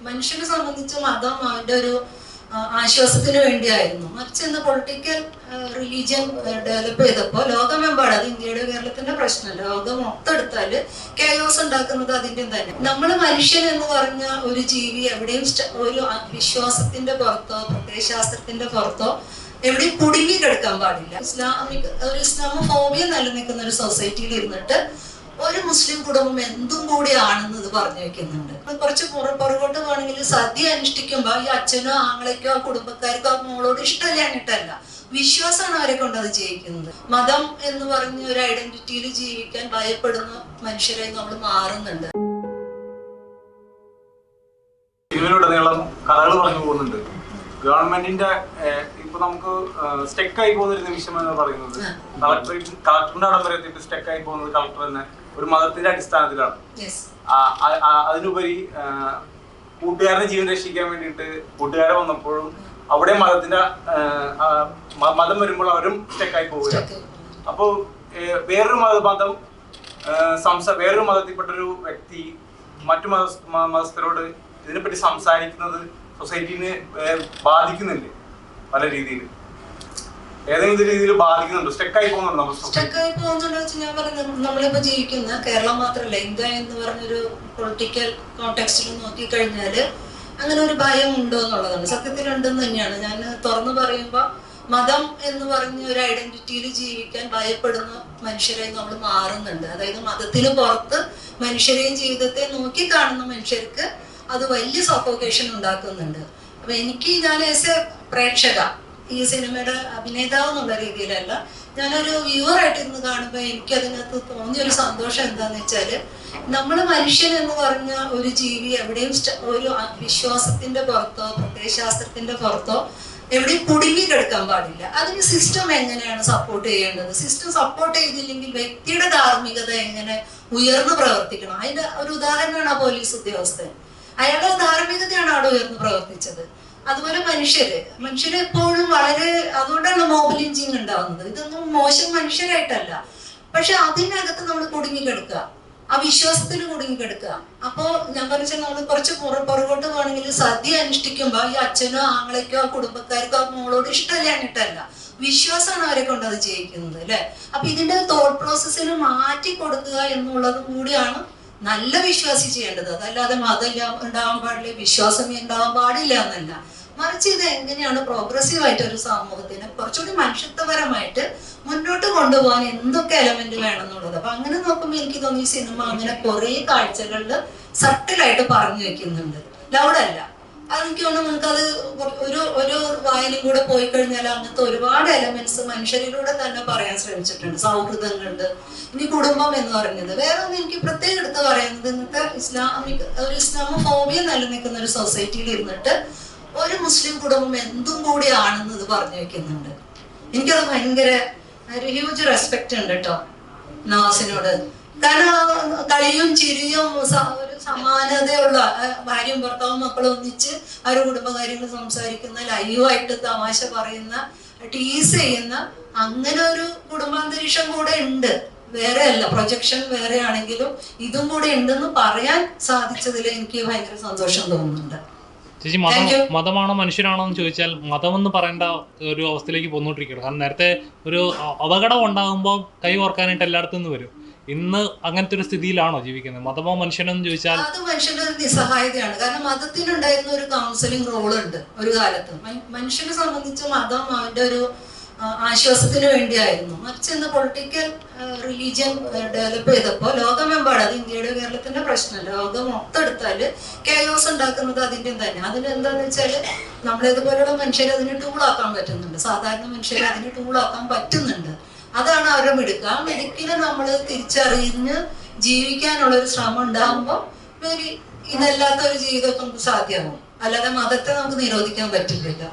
മനുഷ്യനെ സംബന്ധിച്ച് മതം അവന്റെ ഒരു ആശ്വാസത്തിന് വേണ്ടിയായിരുന്നു. മറിച്ച് ഇന്ന് പൊളിറ്റിക്കൽ റിലീജിയൻ ഡെവലപ്പ് ചെയ്തപ്പോൾ ലോകമെമ്പാട്, അത് ഇന്ത്യയുടെ കേരളത്തിന്റെ പ്രശ്നമല്ല, ലോകം മൊത്തം എടുത്താല് കെയോസ് ഉണ്ടാക്കുന്നത് അതിന്റെ തന്നെ. നമ്മൾ മനുഷ്യൻ എന്ന് പറഞ്ഞ ഒരു ജീവി എവിടെയും ഒരു വിശ്വാസത്തിന്റെ പുറത്തോ പ്രത്യയശാസ്ത്രത്തിന്റെ പുറത്തോ എവിടെയും കുടുങ്ങി കിടക്കാൻ പാടില്ല. ഇസ്ലാമോഫോബിയ നിലനിൽക്കുന്ന ഒരു സൊസൈറ്റിയിൽ ഇരുന്നിട്ട് ഒരു മുസ്ലിം കുടുംബം എന്തും കൂടിയാണെന്ന് ഇത് പറഞ്ഞു വെക്കുന്നുണ്ട്. കുറച്ച് പുറകോട്ട് പോകണമെങ്കിൽ സദ്യ അനുഷ്ഠിക്കുമ്പോ ഈ അച്ഛനോ ആങ്ങളേക്കോ കുടുംബക്കാർക്കോ മോളോട് ഇഷ്ടമില്ലാഞ്ഞിട്ടല്ല, വിശ്വാസമാണ് അവരെ കൊണ്ട് അത് ചെയ്യിക്കുന്നത്. മതം എന്ന് പറഞ്ഞ ഒരു ഐഡന്റിറ്റിയിൽ ജീവിക്കാൻ ഭയപ്പെടുന്ന മനുഷ്യരായി നമ്മൾ മാറുന്നുണ്ട്. ഇതിലൂടെനീളം കഥകൾ പറഞ്ഞു പോകുന്നുണ്ട്. ഗവൺമെന്റിന്റെ ഇപ്പൊ നമുക്ക് സ്റ്റെക്കായി പോകുന്ന ഒരു നിമിഷം എന്ന് പറയുന്നത് കളക്ടറിന്റെ അവിടെ വരെ എത്തിയിട്ട് സ്റ്റെക്കായി പോകുന്നത് കളക്ടർ തന്നെ ഒരു മതത്തിന്റെ അടിസ്ഥാനത്തിലാണ്. അതിനുപരി കൂട്ടുകാരന്റെ ജീവൻ രക്ഷിക്കാൻ വേണ്ടിയിട്ട് കൂട്ടുകാരെ വന്നപ്പോഴും അവിടെ മതത്തിന്റെ മതം വരുമ്പോൾ അവരും സ്റ്റെക്കായി പോവുകയാണ്. അപ്പോ വേറൊരു വേറൊരു മതത്തിൽപ്പെട്ടൊരു വ്യക്തി മറ്റു മതസ്ഥരോട് ഇതിനെപ്പറ്റി സംസാരിക്കുന്നത് സൊസൈറ്റിനെ ബാധിക്കുന്നില്ലേ? പല രീതിയിൽ ഏതെങ്കിലും രീതിയിൽ ബാധിക്കുന്നുണ്ടോ? സ്റ്റെക്കായി പോകുന്നുണ്ടോ? സ്റ്റെക്കായി പോകുന്നുണ്ടോ വെച്ചാൽ ഞാൻ പറയുന്നത്, നമ്മളിപ്പോ ജീവിക്കുന്ന കേരളം മാത്രമല്ല, ഇന്ത്യ എന്ന് പറഞ്ഞൊരു പൊളിറ്റിക്കൽ കോണ്ടെക്സ്റ്റിൽ നോക്കിക്കഴിഞ്ഞാല് അങ്ങനെ ഒരു ഭയം ഉണ്ടോ എന്നുള്ളതാണ്. സത്യത്തിലുണ്ടെന്ന് തന്നെയാണ് ഞാൻ തുറന്നു പറയുമ്പോ. മതം എന്ന് പറഞ്ഞ ഒരു ഐഡന്റിറ്റിയിൽ ജീവിക്കാൻ ഭയപ്പെടുന്ന മനുഷ്യരായി നമ്മൾ മാറുന്നുണ്ട്. അതായത് മതത്തിന് പുറത്ത് മനുഷ്യരെയും ജീവിതത്തെ നോക്കി കാണുന്ന മനുഷ്യർക്ക് അത് വലിയ സഫോക്കേഷൻ ഉണ്ടാക്കുന്നുണ്ട്. അപ്പൊ ഞാൻ ആസ് എ പ്രേക്ഷക, ഈ സിനിമയുടെ അഭിനേതാവ് എന്നുള്ള രീതിയിലല്ല, ഞാനൊരു വ്യൂവറായിട്ട് ഇന്ന് കാണുമ്പോൾ എനിക്ക് അതിനകത്ത് തോന്നിയൊരു സന്തോഷം എന്താന്ന് വെച്ചാല്, നമ്മൾ മനുഷ്യൻ എന്ന് പറഞ്ഞ ഒരു ജീവി എവിടെയും ഒരു വിശ്വാസത്തിന്റെ പുറത്തോ പ്രത്യയശാസ്ത്രത്തിന്റെ പുറത്തോ എവിടെയും കുടുങ്ങി കിടക്കാൻ പാടില്ല. അതിന് സിസ്റ്റം എങ്ങനെയാണ് സപ്പോർട്ട് ചെയ്യേണ്ടത്? സിസ്റ്റം സപ്പോർട്ട് ചെയ്തില്ലെങ്കിൽ വ്യക്തിയുടെ ധാർമ്മികത എങ്ങനെ ഉയർന്നു പ്രവർത്തിക്കണം? അതിന്റെ ഒരു ഉദാഹരണമാണ് ആ പോലീസ് ഉദ്യോഗസ്ഥൻ. അയാളുടെ ധാർമ്മികതയാണ് അവിടെ ഉയർന്നു പ്രവർത്തിച്ചത്. അതുപോലെ മനുഷ്യര് എപ്പോഴും വളരെ, അതുകൊണ്ടാണ് മോബ് ലിഞ്ചിങ് ഉണ്ടാവുന്നത്. ഇതൊന്നും മോശം മനുഷ്യരായിട്ടല്ല, പക്ഷെ അതിനകത്ത് നമ്മൾ കുടുങ്ങിക്കിടക്കുക, ആ വിശ്വാസത്തിൽ കുടുങ്ങിക്കിടക്കുക. അപ്പോ ഞാൻ പറഞ്ഞാൽ നമ്മൾ കുറച്ച് പുറകോട്ട് പോകണമെങ്കിൽ സദ്യ അനുഷ്ഠിക്കുമ്പോ ഈ അച്ഛനോ ആങ്ങളേക്കോ കുടുംബക്കാർക്കോ മോളോട് ഇഷ്ടമില്ലാഞ്ഞിട്ടല്ല, വിശ്വാസമാണ് അവരെ കൊണ്ട് അത് ചെയ്യിക്കുന്നത് അല്ലെ. അപ്പൊ ഇതിന്റെ തോട്ട് പ്രോസസ്സിന് മാറ്റി കൊടുക്കുക എന്നുള്ളത് കൂടിയാണ് നല്ല വിശ്വാസി ചെയ്യേണ്ടത്. അതല്ലാതെ മതം ഉണ്ടാവാൻ പാടില്ല, വിശ്വാസം ഉണ്ടാവാൻ പാടില്ല എന്നല്ല. മറിച്ച് ഇത് എങ്ങനെയാണ് പ്രോഗ്രസീവ് ആയിട്ട് ഒരു സമൂഹത്തിന് കുറച്ചുകൂടി മനുഷ്യത്വപരമായിട്ട് മുന്നോട്ട് കൊണ്ടുപോകാൻ എന്തൊക്കെ എലമെന്റ് വേണം എന്നുള്ളത്. അപ്പൊ അങ്ങനെ നോക്കുമ്പോൾ എനിക്ക് തോന്നി ഈ സിനിമ അങ്ങനെ കുറെ കാഴ്ചകളിൽ സട്ടിലായിട്ട് പറഞ്ഞു വെക്കുന്നുണ്ട്, ലൗഡല്ല. അതെനിക്ക് തോന്നുന്നു നമുക്കത് ഒരു വായനയും കൂടെ പോയി കഴിഞ്ഞാൽ അങ്ങനത്തെ ഒരുപാട് എലമെന്റ്സ് മനുഷ്യരിലൂടെ തന്നെ പറയാൻ ശ്രമിച്ചിട്ടുണ്ട്. സൗഹൃദങ്ങളുണ്ട്. ഇനി കുടുംബം എന്ന് പറഞ്ഞത് വേറെ ഒന്ന് എനിക്ക് പ്രത്യേകം എടുത്ത് പറയുന്നത്, ഇന്നത്തെ ഇസ്ലാമോഫോബിയ നിലനിൽക്കുന്ന ഒരു സൊസൈറ്റിയിൽ ഇരുന്നിട്ട് ഒരു മുസ്ലിം കുടുംബം എന്തും കൂടിയാണെന്ന് ഇത് പറഞ്ഞു വെക്കുന്നുണ്ട്. എനിക്കത് ഭയങ്കര ഒരു ഹ്യൂജ് റെസ്പെക്ട് ഉണ്ട് കേട്ടോ നവാസിനോട്. കാരണം കളിയും ചിരിയും ഒരു സമാനതയുള്ള ഭാര്യയും ഭർത്താവും മക്കളും ഒന്നിച്ച് അവരുടെ കുടുംബകാര്യങ്ങൾ സംസാരിക്കുന്ന, ലൈവായിട്ട് തമാശ പറയുന്ന, ടീസ് ചെയ്യുന്ന അങ്ങനെ ഒരു കുടുംബാന്തരീക്ഷം കൂടെ ഉണ്ട്. വേറെ അല്ല, പ്രൊജക്ഷൻ വേറെ ആണെങ്കിലും ഇതും കൂടെ ഉണ്ടെന്ന് പറയാൻ സാധിച്ചതിൽ എനിക്ക് ഭയങ്കര സന്തോഷം തോന്നുന്നുണ്ട്. ചേച്ചി, മതമാണോ മനുഷ്യനാണോ എന്ന് ചോദിച്ചാൽ മതം എന്ന് പറയേണ്ട ഒരു അവസ്ഥയിലേക്ക് പോന്നോണ്ടിരിക്കുകയാണ്. കാരണം നേരത്തെ ഒരു അപകടം ഉണ്ടാകുമ്പോൾ കൈ ഓർക്കാനായിട്ട് എല്ലായിടത്തും നിന്ന് വരും. ഇന്ന് അങ്ങനത്തെ ഒരു സ്ഥിതിയിലാണോ ജീവിക്കുന്നത്? മതമോ മനുഷ്യനോ എന്ന് ചോദിച്ചാൽ അത് മനുഷ്യന്റെ ഒരു നിസ്സഹായതയാണ്. കാരണം മതത്തിനുണ്ടായിരുന്ന ഒരു കൗൺസിലിംഗ് റോൾ ഉണ്ട് ഒരു കാലത്ത്. മനുഷ്യനെ സംബന്ധിച്ച് മതം അവന്റെ ഒരു ആശ്വാസത്തിന് വേണ്ടിയായിരുന്നു. മറിച്ച് ഇന്ന് പൊളിറ്റിക്കൽ റിലീജിയൻ ഡെവലപ്പ് ചെയ്തപ്പോൾ ലോകമെമ്പാട്, അത് ഇന്ത്യയുടെ കേരളത്തിന്റെ പ്രശ്നമല്ല, ലോകം മൊത്തം എടുത്താല് കെയോസ് ഉണ്ടാക്കുന്നത് അതിന്റെ തന്നെ. അതിനെന്താന്ന് വെച്ചാല് നമ്മളിതുപോലുള്ള മനുഷ്യരെ അതിന് ടൂളാക്കാൻ പറ്റുന്നുണ്ട്, സാധാരണ മനുഷ്യരെ അതിന് ടൂളാക്കാൻ പറ്റുന്നുണ്ട്. അതാണ് അവരുടെ മിടുക്ക്. ആ മിടുക്കിനെ നമ്മൾ തിരിച്ചറിഞ്ഞ് ജീവിക്കാനുള്ള ഒരു ശ്രമം ഉണ്ടാകുമ്പോൾ ഇതല്ലാത്ത ഒരു ജീവിതം നമുക്ക് സാധ്യമാകും. അല്ലാതെ മതത്തെ നമുക്ക് നിരോധിക്കാൻ പറ്റില്ലല്ലോ.